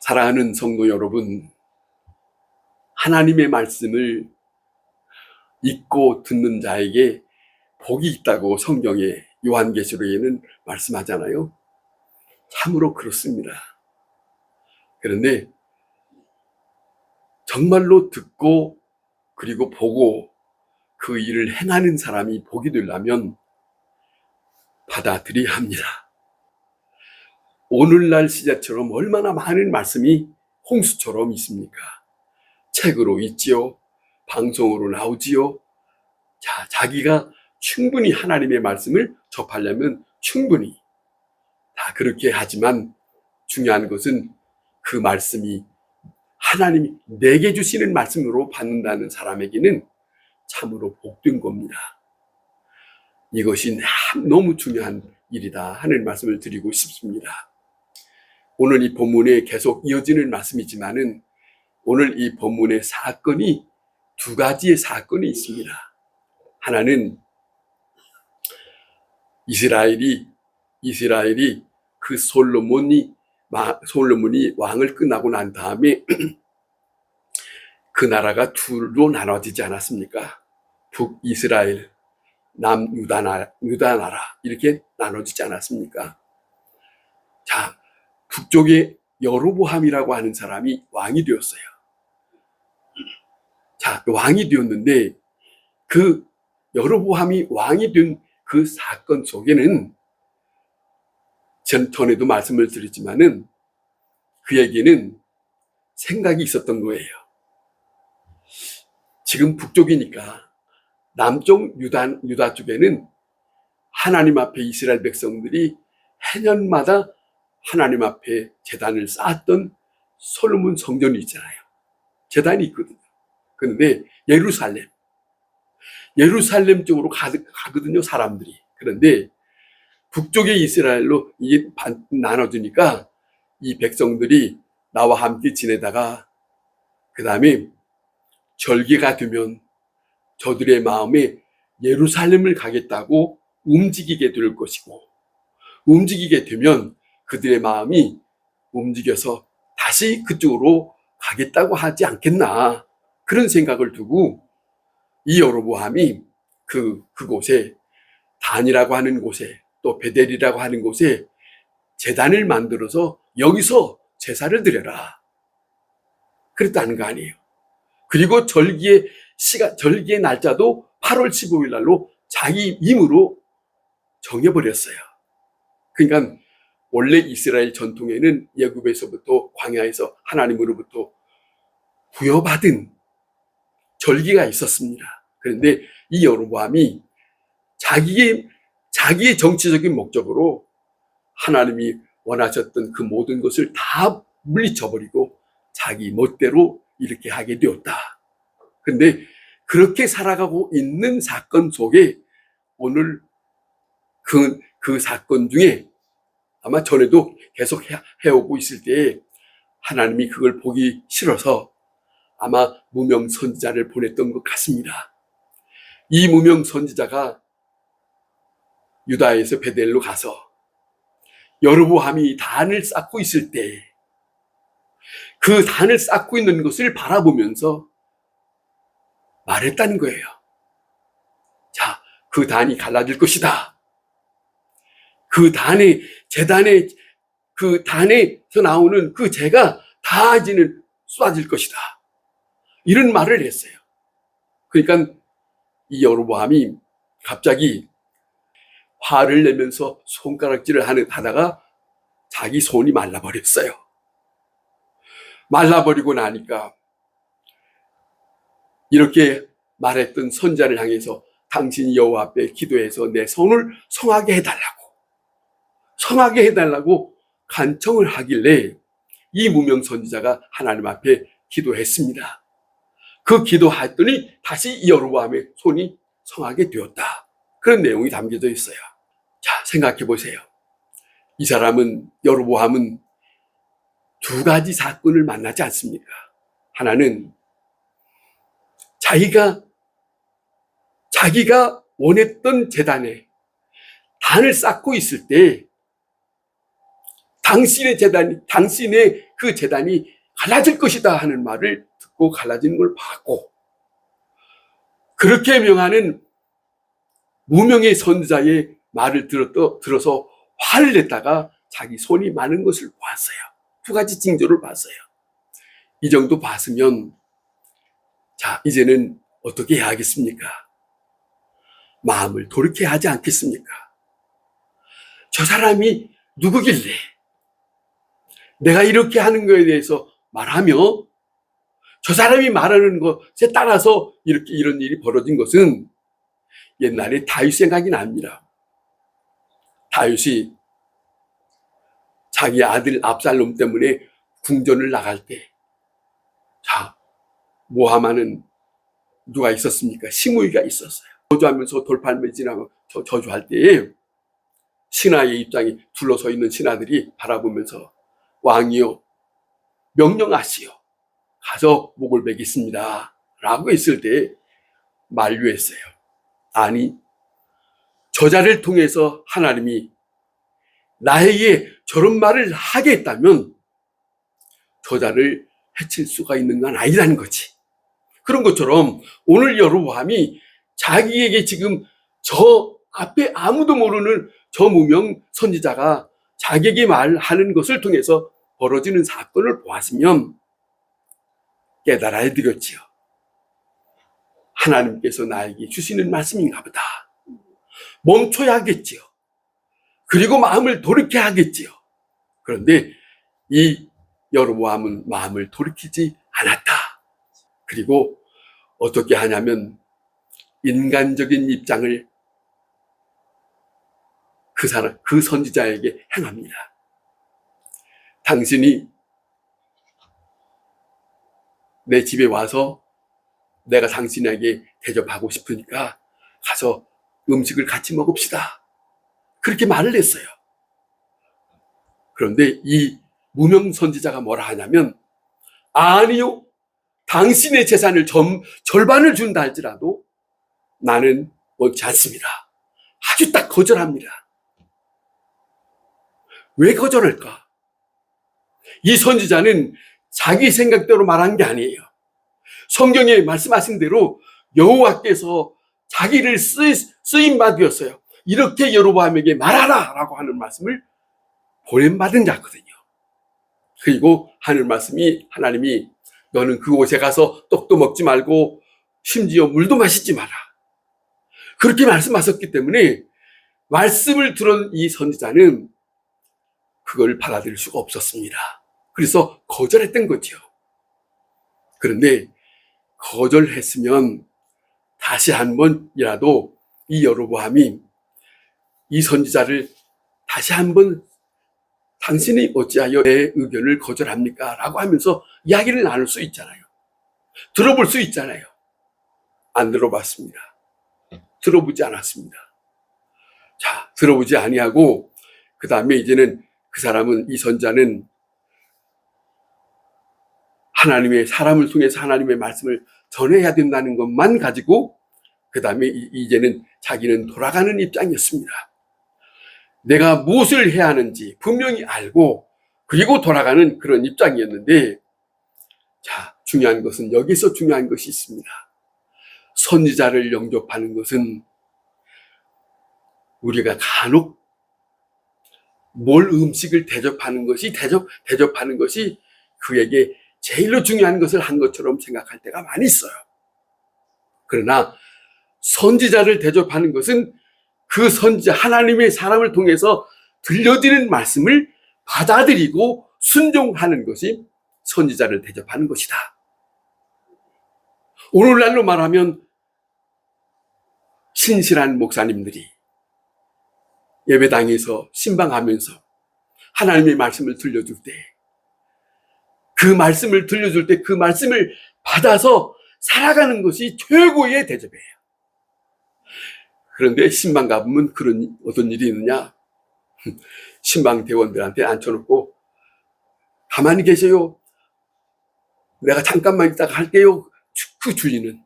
사랑하는 성도 여러분, 하나님의 말씀을 읽고 듣는 자에게 복이 있다고 성경의 요한계시록에는 말씀하잖아요. 참으로 그렇습니다. 그런데 정말로 듣고 그리고 보고 그 일을 행하는 사람이 복이 되려면 받아들여야 합니다. 오늘날 시대처럼 얼마나 많은 말씀이 홍수처럼 있습니까? 책으로 있지요. 방송으로 나오지요. 자기가 충분히 하나님의 말씀을 접하려면 충분히 다 그렇게 하지만 중요한 것은 그 말씀이 하나님이 내게 주시는 말씀으로 받는다는 사람에게는 참으로 복된 겁니다. 이것이 너무 중요한 일이다 하는 말씀을 드리고 싶습니다. 오늘 이 본문에 계속 이어지는 말씀이지만은 오늘 이 본문의 사건이 두 가지의 사건이 있습니다. 하나는 이스라엘이 그 솔로몬이 왕을 끝나고 난 다음에 그 나라가 둘로 나눠지지 않았습니까? 북이스라엘, 남유다 나라 이렇게 나눠지지 않았습니까? 자, 북쪽에 여로보암이라고 하는 사람이 왕이 되었어요. 자, 왕이 되었는데 그 여로보암이 왕이 된 그 사건 속에는 전에도 말씀을 드렸지만은 그에게는 생각이 있었던 거예요. 지금 북쪽이니까 남쪽 유다 쪽에는 하나님 앞에 이스라엘 백성들이 해년마다 하나님 앞에 제단을 쌓았던 솔로몬 성전이 있잖아요. 제단이 있거든요. 그런데 예루살렘 쪽으로 가거든요, 사람들이. 그런데 북쪽의 이스라엘로 이게 나눠지니까 이 백성들이 나와 함께 지내다가 그 다음에 절기가 되면 저들의 마음에 예루살렘을 가겠다고 움직이게 될 것이고, 움직이게 되면 그들의 마음이 움직여서 다시 그쪽으로 가겠다고 하지 않겠나, 그런 생각을 두고 이 여로보암이 그곳에 단이라고 하는 곳에 또 베델이라고 하는 곳에 제단을 만들어서 여기서 제사를 드려라, 그랬다는 거 아니에요. 그리고 절기의 날짜도 8월 15일 날로 자기 임으로 정해버렸어요. 그러니까 원래 이스라엘 전통에는 애굽에서부터 광야에서 하나님으로부터 부여받은 절기가 있었습니다. 그런데 이 여로보암이 자기의 정치적인 목적으로 하나님이 원하셨던 그 모든 것을 다 물리쳐버리고 자기 멋대로 이렇게 하게 되었다. 그런데 그렇게 살아가고 있는 사건 속에 오늘 그 사건 중에 아마 전에도 계속 해오고 있을 때에 하나님이 그걸 보기 싫어서 아마 무명 선지자를 보냈던 것 같습니다. 이 무명 선지자가 유다에서 베델로 가서 여로보암이 단을 쌓고 있을 때 그 단을 쌓고 있는 것을 바라보면서 말했다는 거예요. 자, 그 단이 갈라질 것이다. 그 단에서 나오는 그 재가 다 이제는 쏟아질 것이다. 이런 말을 했어요. 그러니까 이 여로보암이 갑자기 화를 내면서 손가락질을 하다가 자기 손이 말라버렸어요. 말라버리고 나니까 이렇게 말했던 선지자를 향해서 당신 여호와 앞에 기도해서 내 손을 성하게 해달라고 간청을 하길래 이 무명 선지자가 하나님 앞에 기도했습니다. 그 기도했더니 다시 이 여로보암의 손이 성하게 되었다. 그런 내용이 담겨져 있어요. 자, 생각해 보세요. 여로보암은 두 가지 사건을 만나지 않습니까? 하나는 자기가 원했던 제단에 단을 쌓고 있을 때 당신의 그 재단이 갈라질 것이다 하는 말을 듣고 갈라지는 걸 봤고, 그렇게 명하는 무명의 선지자의 말을 들어서 화를 냈다가 자기 손이 마는 것을 보았어요. 두 가지 징조를 봤어요. 이 정도 봤으면 자, 이제는 어떻게 해야 하겠습니까? 마음을 돌이켜야 하지 않겠습니까? 저 사람이 누구길래 내가 이렇게 하는 것에 대해서 말하며 저 사람이 말하는 것에 따라서 이런 일이 벌어진 것은 옛날에 다윗 생각이 납니다. 다윗이 자기 아들 압살롬 때문에 궁전을 나갈 때, 자, 모하마는 누가 있었습니까? 시므이가 있었어요. 저주하면서 돌팔매 지나고 저주할 때에 신하의 입장에 둘러서 있는 신하들이 바라보면서 왕이여 명령하시오. 가서 목을 베겠습니다. 라고 했을 때 만류했어요. 아니, 저자를 통해서 하나님이 나에게 저런 말을 하게 했다면 저자를 해칠 수가 있는 건 아니라는 거지. 그런 것처럼 오늘 여로보암이 자기에게 지금 저 앞에 아무도 모르는 저 무명 선지자가 자기에게 말하는 것을 통해서 벌어지는 사건을 보았으면 깨달아야 되겠지요. 하나님께서 나에게 주시는 말씀인가 보다. 멈춰야 하겠지요. 그리고 마음을 돌이켜야 하겠지요. 그런데 이 여로보암은 마음을 돌이키지 않았다. 그리고 어떻게 하냐면 인간적인 입장을 그 선지자에게 행합니다. 당신이 내 집에 와서 내가 당신에게 대접하고 싶으니까 가서 음식을 같이 먹읍시다. 그렇게 말을 했어요. 그런데 이 무명 선지자가 뭐라 하냐면, 아니요, 당신의 재산을 절반을 준다 할지라도 나는 원치 않습니다. 아주 딱 거절합니다. 왜 거절할까? 이 선지자는 자기 생각대로 말한 게 아니에요. 성경에 말씀하신 대로 여호와께서 자기를 쓰임받으셨어요. 이렇게 여로보암에게 말하라 라고 하는 말씀을 보냄받은 자거든요. 그리고 하나님이 너는 그곳에 가서 떡도 먹지 말고 심지어 물도 마시지 마라. 그렇게 말씀하셨기 때문에 말씀을 들은 이 선지자는 그걸 받아들일 수가 없었습니다. 그래서 거절했던 거죠. 그런데 거절했으면 다시 한 번이라도 이 여로보암이 이 선지자를 다시 한번 당신이 어찌하여 내 의견을 거절합니까? 라고 하면서 이야기를 나눌 수 있잖아요. 들어볼 수 있잖아요. 안 들어봤습니다. 들어보지 않았습니다. 자, 들어보지 아니하고 그 다음에 이제는 이 선지자는 하나님의 사람을 통해서 하나님의 말씀을 전해야 된다는 것만 가지고 그 다음에 이제는 자기는 돌아가는 입장이었습니다. 내가 무엇을 해야 하는지 분명히 알고 그리고 돌아가는 그런 입장이었는데, 자, 중요한 것은 여기서 중요한 것이 있습니다. 선지자를 영접하는 것은 우리가 간혹 음식을 대접하는 것이 그에게 제일로 중요한 것을 한 것처럼 생각할 때가 많이 있어요. 그러나 선지자를 대접하는 것은 그 선지자, 하나님의 사람을 통해서 들려드리는 말씀을 받아들이고 순종하는 것이 선지자를 대접하는 것이다. 오늘날로 말하면 신실한 목사님들이 예배당에서 신방하면서 하나님의 말씀을 들려줄 때, 그 말씀을 받아서 살아가는 것이 최고의 대접이에요. 그런데 신방 가보면 어떤 일이 있느냐? 신방 대원들한테 앉혀놓고 가만히 계세요. 내가 잠깐만 있다가 할게요. 그 주인은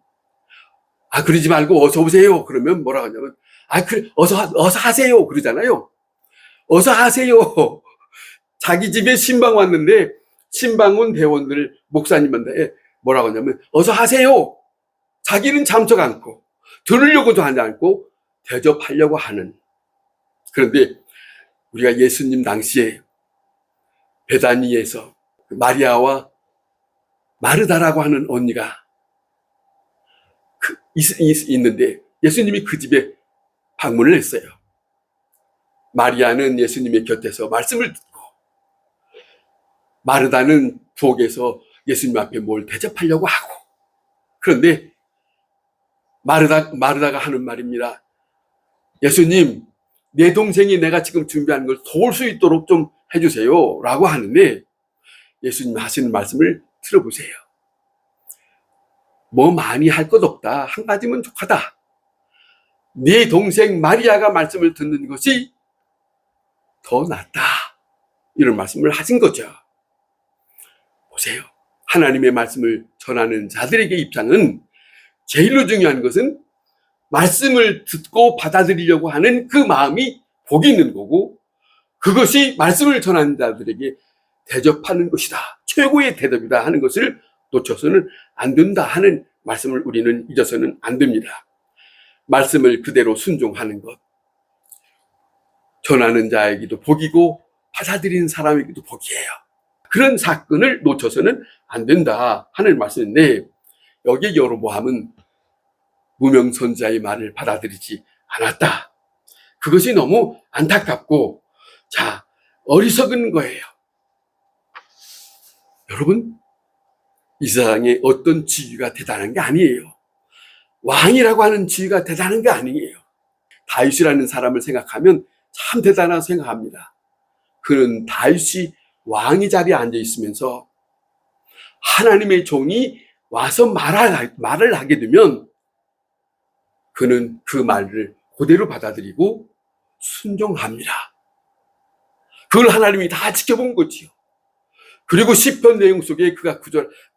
그러지 말고 어서 오세요. 그러면 뭐라 하냐면 어서 하세요. 그러잖아요. 어서 하세요. 자기 집에 신방 왔는데 신방 온 대원들 목사님한테 뭐라고 하냐면 어서 하세요. 자기는 참석 않고 들으려고도 하지 않고 대접하려고 하는. 그런데 우리가 예수님 당시에 베다니에서 마리아와 마르다라고 하는 언니가 있는데 예수님이 그 집에 방문을 했어요. 마리아는 예수님의 곁에서 말씀을 듣고 마르다는 부엌에서 예수님 앞에 뭘 대접하려고 하고. 그런데 마르다가 하는 말입니다. 예수님, 내 동생이 내가 지금 준비한 걸 도울 수 있도록 좀 해주세요 라고 하는데 예수님 하시는 말씀을 들어보세요. 뭐 많이 할 것 없다. 한 가지면 족하다. 네 동생 마리아가 말씀을 듣는 것이 더 낫다. 이런 말씀을 하신 거죠. 보세요. 하나님의 말씀을 전하는 자들에게 입장은 제일로 중요한 것은 말씀을 듣고 받아들이려고 하는 그 마음이 복이 있는 거고 그것이 말씀을 전하는 자들에게 대접하는 것이다. 최고의 대접이다 하는 것을 놓쳐서는 안 된다 하는 말씀을 우리는 잊어서는 안 됩니다. 말씀을 그대로 순종하는 것. 전하는 자에게도 복이고 받아들이는 사람에게도 복이에요. 그런 사건을 놓쳐서는 안 된다 하는 말씀인데 여기에 여로보암은 무명 선지자의 말을 받아들이지 않았다. 그것이 너무 안타깝고 어리석은 거예요. 여러분, 이 세상에 어떤 지위가 대단한 게 아니에요. 왕이라고 하는 지위가 대단한 게 아니에요. 다윗이라는 사람을 생각하면 참 대단하다고 생각합니다. 그는 다윗이 왕의 자리에 앉아 있으면서 하나님의 종이 와서 말을 하게 되면 그는 그 말을 그대로 받아들이고 순종합니다. 그걸 하나님이 다 지켜본 거지요. 그리고 시편 내용 속에 그가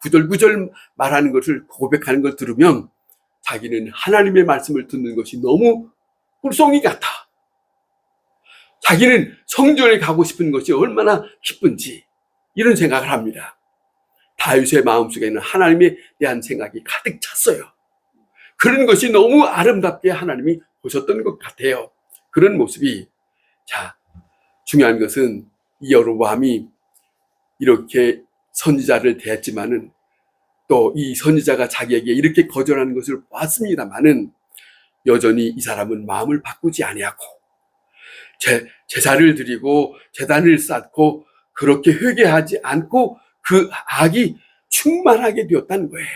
구절구절 말하는 것을 고백하는 걸 들으면 자기는 하나님의 말씀을 듣는 것이 너무 꿀송이 같아. 자기는 성전에 가고 싶은 것이 얼마나 기쁜지 이런 생각을 합니다. 다윗의 마음속에는 하나님에 대한 생각이 가득 찼어요. 그런 것이 너무 아름답게 하나님이 보셨던 것 같아요. 그런 모습이. 중요한 것은 이 여로보암이 이렇게 선지자를 대했지만은 또 이 선지자가 자기에게 이렇게 거절하는 것을 봤습니다만은 여전히 이 사람은 마음을 바꾸지 아니하고 제사를 드리고 제단을 쌓고 그렇게 회개하지 않고 그 악이 충만하게 되었다는 거예요.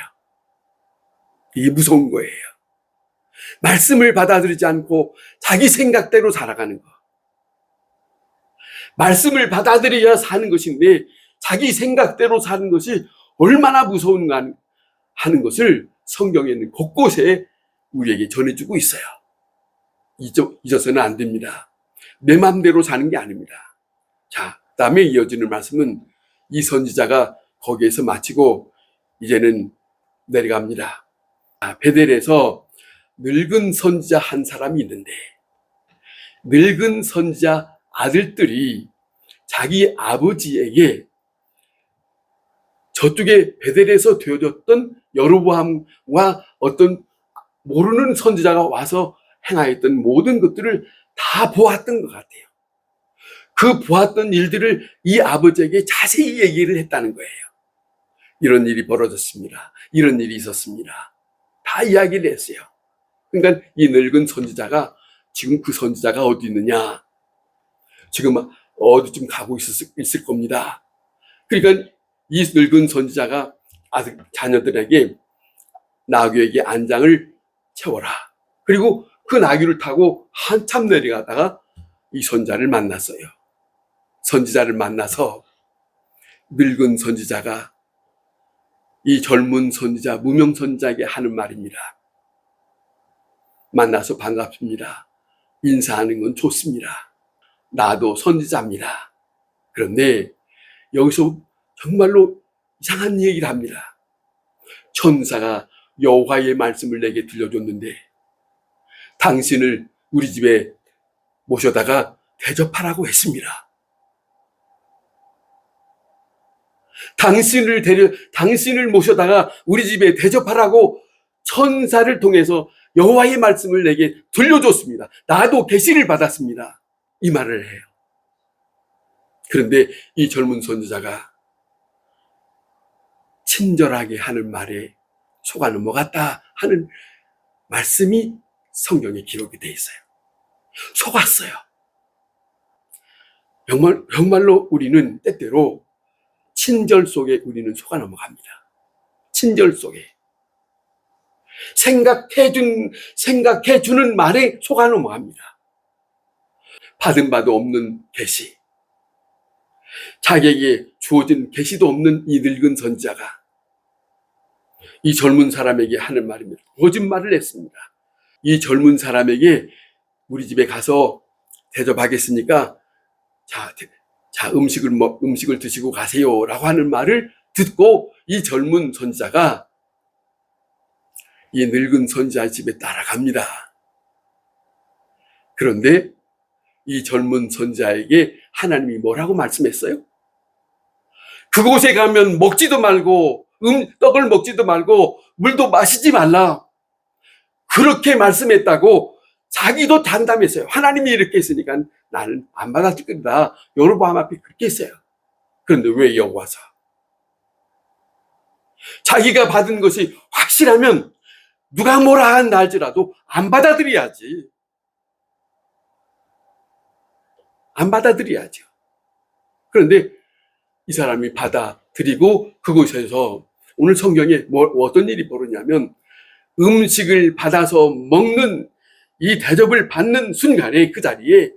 이게 무서운 거예요. 말씀을 받아들이지 않고 자기 생각대로 살아가는 거. 말씀을 받아들여야 사는 것인데 자기 생각대로 사는 것이 얼마나 무서운가 하는 것을 성경에는 곳곳에 우리에게 전해주고 있어요. 잊어서는 안 됩니다. 내 마음대로 사는 게 아닙니다. 다음에 이어지는 말씀은 이 선지자가 거기에서 마치고 이제는 내려갑니다. 베델에서 늙은 선지자 한 사람이 있는데 늙은 선지자 아들들이 자기 아버지에게 저쪽에 베델에서 되어졌던 여로보암과 어떤 모르는 선지자가 와서 행하였던 모든 것들을 다 보았던 것 같아요. 그 보았던 일들을 이 아버지에게 자세히 얘기를 했다는 거예요. 이런 일이 벌어졌습니다. 이런 일이 있었습니다. 다 이야기를 했어요. 그러니까 이 늙은 선지자가 지금 그 선지자가 어디 있느냐? 지금 어디쯤 가고 있을 겁니다. 그러니까 이 늙은 선지자가 아들 자녀들에게 나귀에게 안장을 채워라. 그리고 그 나귀를 타고 한참 내려가다가 이 선지자를 만났어요. 선지자를 만나서 늙은 선지자가 이 젊은 선지자, 무명 선지자에게 하는 말입니다. 만나서 반갑습니다. 인사하는 건 좋습니다. 나도 선지자입니다. 그런데 여기서 정말로 이상한 얘기를 합니다. 천사가 여호와의 말씀을 내게 들려줬는데 당신을 우리 집에 모셔다가 대접하라고 했습니다. 당신을 모셔다가 우리 집에 대접하라고 천사를 통해서 여호와의 말씀을 내게 들려줬습니다. 나도 계시를 받았습니다. 이 말을 해요. 그런데 이 젊은 선지자가 친절하게 하는 말에 속아 넘어갔다 하는 말씀이 성경에 기록이 돼 있어요. 속았어요. 정말로 우리는 때때로 친절 속에 우리는 속아 넘어갑니다. 친절 속에. 생각해주는 말에 속아 넘어갑니다. 받은 바도 없는 계시. 자기에게 주어진 계시도 없는 이 늙은 선지자가 이 젊은 사람에게 하는 말입니다. 거짓말을 했습니다. 이 젊은 사람에게 우리 집에 가서 대접하겠으니까 자, 음식을 드시고 가세요 라고 하는 말을 듣고 이 젊은 선지자가 이 늙은 선지자의 집에 따라갑니다. 그런데 이 젊은 선지자에게 하나님이 뭐라고 말씀했어요? 그곳에 가면 먹지도 말고 떡을 먹지도 말고 물도 마시지 말라. 그렇게 말씀했다고 자기도 담담했어요. 하나님이 이렇게 했으니까 나는 안 받아줄 거다. 여로보암 앞에 그렇게 했어요. 그런데 왜 여기 와서? 자기가 받은 것이 확실하면 누가 뭐라 한다 할지라도 안 받아들여야지. 안 받아들여야죠. 그런데 이 사람이 받아들이고 그곳에서 오늘 성경에 어떤 일이 벌어지냐면 음식을 받아서 먹는 이 대접을 받는 순간에 그 자리에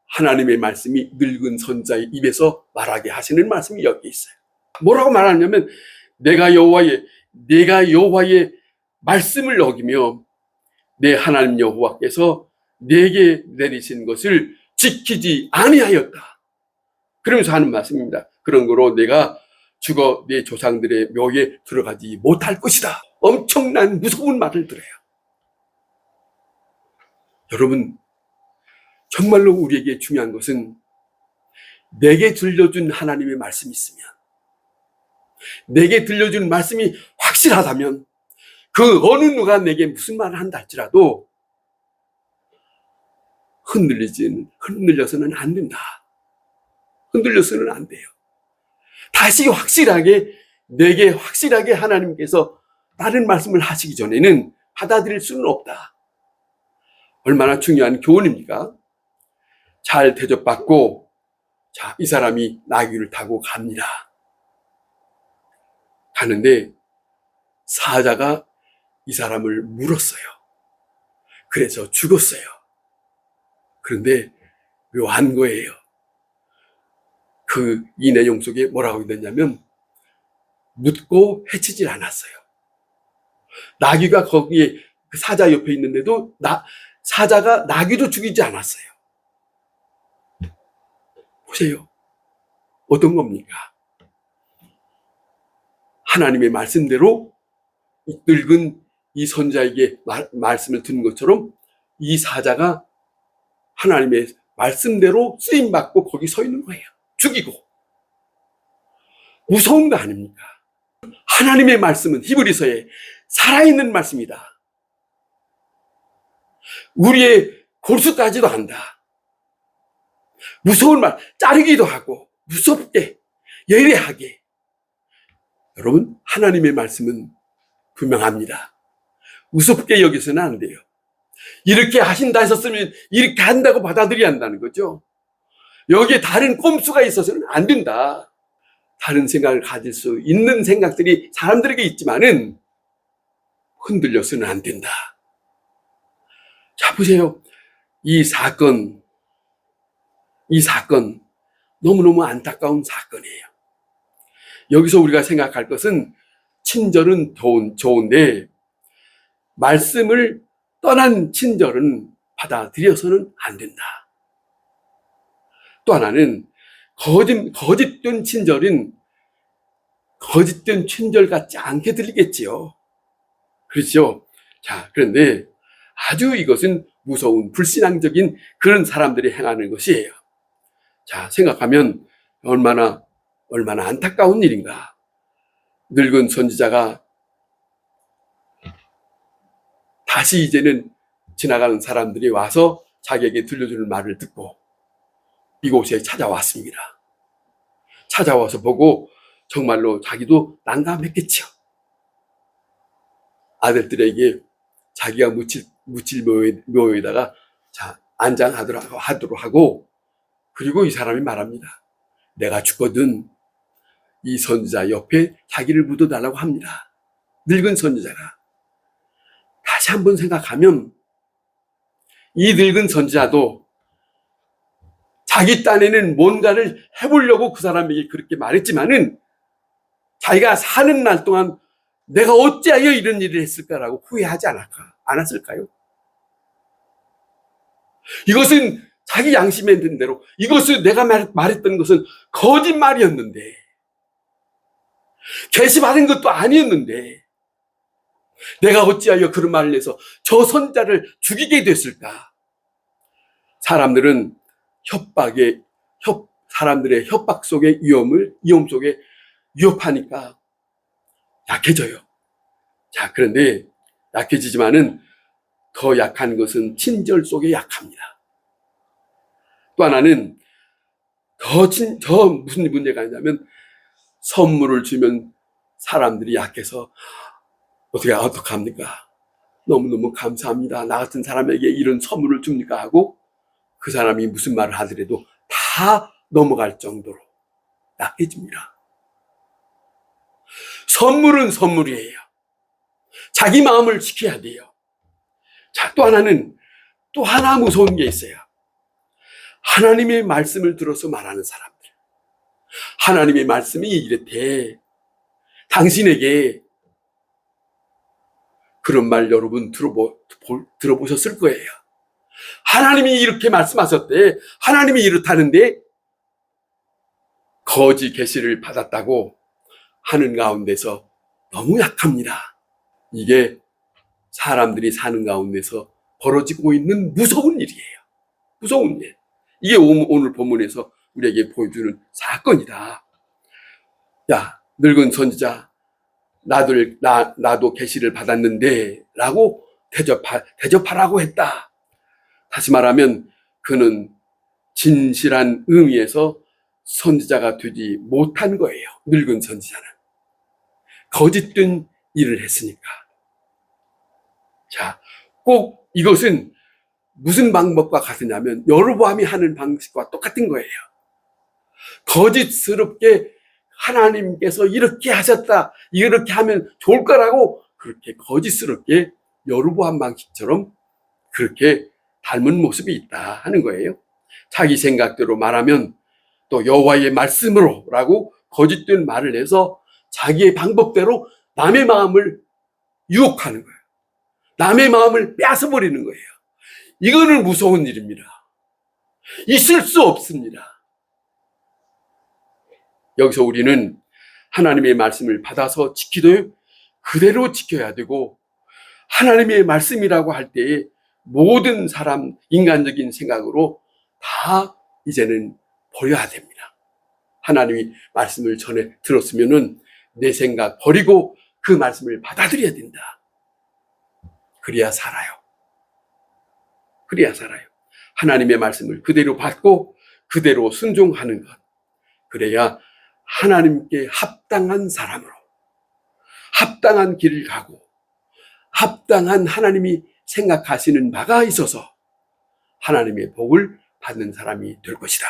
하나님의 말씀이 늙은 선지자의 입에서 말하게 하시는 말씀이 여기 있어요. 뭐라고 말하냐면 내가 여호와의 말씀을 어기며 내 하나님 여호와께서 내게 내리신 것을 지키지 아니하였다. 그러면서 하는 말씀입니다. 그런 거로 내가 죽어 내 조상들의 묘에 들어가지 못할 것이다. 엄청난 무서운 말을 들어요. 여러분, 정말로 우리에게 중요한 것은 내게 들려준 하나님의 말씀이 있으면, 내게 들려준 말씀이 확실하다면 그 어느 누가 내게 무슨 말을 한다 할지라도 흔들려서는 안 된다. 흔들려서는 안 돼요. 다시 내게 확실하게 하나님께서 다른 말씀을 하시기 전에는 받아들일 수는 없다. 얼마나 중요한 교훈입니까? 잘 대접받고, 이 사람이 나귀를 타고 갑니다. 가는데 사자가 이 사람을 물었어요. 그래서 죽었어요. 그런데 묘한 거예요. 이 내용 속에 뭐라고 되냐면 묻고 해치질 않았어요. 나귀가 거기에 그 사자 옆에 있는데도 사자가 나귀도 죽이지 않았어요. 보세요. 어떤 겁니까? 하나님의 말씀대로 늙은 이 선자에게 말씀을 듣는 것처럼 이 사자가 하나님의 말씀대로 쓰임받고 거기 서 있는 거예요. 죽이고. 무서운 거 아닙니까? 하나님의 말씀은 히브리서에 살아있는 말씀이다. 우리의 골수까지도 안다. 무서운 말, 자르기도 하고 무섭게, 예리하게. 여러분, 하나님의 말씀은 분명합니다. 무섭게 여기서는 안 돼요. 이렇게 하신다 하셨으면 이렇게 한다고 받아들여야 한다는 거죠. 여기에 다른 꼼수가 있어서는 안 된다. 다른 생각을 가질 수 있는 생각들이 사람들에게 있지만은 흔들려서는 안 된다. 자, 보세요. 이 사건 너무너무 안타까운 사건이에요. 여기서 우리가 생각할 것은 친절은 좋은데 말씀을 떠난 친절은 받아들여서는 안 된다. 또 하나는 거짓된 친절은 거짓된 친절 같지 않게 들리겠지요. 그렇죠? 자, 그런데 아주 이것은 무서운 불신앙적인 그런 사람들이 행하는 것이에요. 자, 생각하면 얼마나 얼마나 안타까운 일인가. 늙은 선지자가 다시 이제는 지나가는 사람들이 와서 자기에게 들려주는 말을 듣고 이곳에 찾아왔습니다. 찾아와서 보고 정말로 자기도 난감했겠죠. 아들들에게 자기가 묻힐 묘에다가 안장하도록 하고, 그리고 이 사람이 말합니다. 내가 죽거든 이 선지자 옆에 자기를 묻어달라고 합니다. 늙은 선지자가. 다시 한번 생각하면 이 늙은 선지자도 자기 딴에는 뭔가를 해보려고 그 사람에게 그렇게 말했지만은 자기가 사는 날 동안 내가 어찌하여 이런 일을 했을까라고 후회하지 않았을까요? 이것은 자기 양심에 든 대로, 이것을 내가 말했던 것은 거짓말이었는데, 계시받은 것도 아니었는데 내가 어찌하여 그런 말을 해서 저 선자를 죽이게 됐을까? 사람들은 사람들의 협박 속에 위험 속에 위협하니까 약해져요. 자, 그런데 약해지지만은 더 약한 것은 친절 속에 약합니다. 또 하나는 더 무슨 문제가 있냐면, 선물을 주면 사람들이 약해서 어떡합니까? 너무너무 감사합니다. 나 같은 사람에게 이런 선물을 줍니까? 하고 그 사람이 무슨 말을 하더라도 다 넘어갈 정도로 약해집니다. 선물은 선물이에요. 자기 마음을 지켜야 돼요. 자, 또 하나 무서운 게 있어요. 하나님의 말씀을 들어서 말하는 사람들. 하나님의 말씀이 이렇대. 당신에게 그런 말 여러분 들어보셨을 거예요. 하나님이 이렇게 말씀하셨대. 하나님이 이렇다는데 거짓 계시를 받았다고 하는 가운데서 너무 약합니다. 이게 사람들이 사는 가운데서 벌어지고 있는 무서운 일이에요. 무서운 일. 이게 오늘 본문에서 우리에게 보여주는 사건이다. 야, 늙은 선지자, 나도 계시를 받았는데 라고 대접하라고 했다. 다시 말하면 그는 진실한 의미에서 선지자가 되지 못한 거예요. 늙은 선지자는 거짓된 일을 했으니까. 자, 꼭 이것은 무슨 방법과 같으냐면 여로보암이 하는 방식과 똑같은 거예요. 거짓스럽게 하나님께서 이렇게 하셨다, 이렇게 하면 좋을 거라고 그렇게 거짓스럽게 여로보암 방식처럼 그렇게 닮은 모습이 있다 하는 거예요. 자기 생각대로 말하면 또 여호와의 말씀으로 라고 거짓된 말을 해서 자기의 방법대로 남의 마음을 유혹하는 거예요. 남의 마음을 뺏어버리는 거예요. 이거는 무서운 일입니다. 있을 수 없습니다. 여기서 우리는 하나님의 말씀을 받아서 지키되 그대로 지켜야 되고, 하나님의 말씀이라고 할 때에 모든 사람 인간적인 생각으로 다 이제는 버려야 됩니다. 하나님이 말씀을 전에 들었으면은 내 생각 버리고 그 말씀을 받아들여야 된다. 그래야 살아요. 그래야 살아요. 하나님의 말씀을 그대로 받고 그대로 순종하는 것. 그래야 하나님께 합당한 사람으로, 합당한 길을 가고 합당한 하나님이 생각하시는 바가 있어서 하나님의 복을 받는 사람이 될 것이다.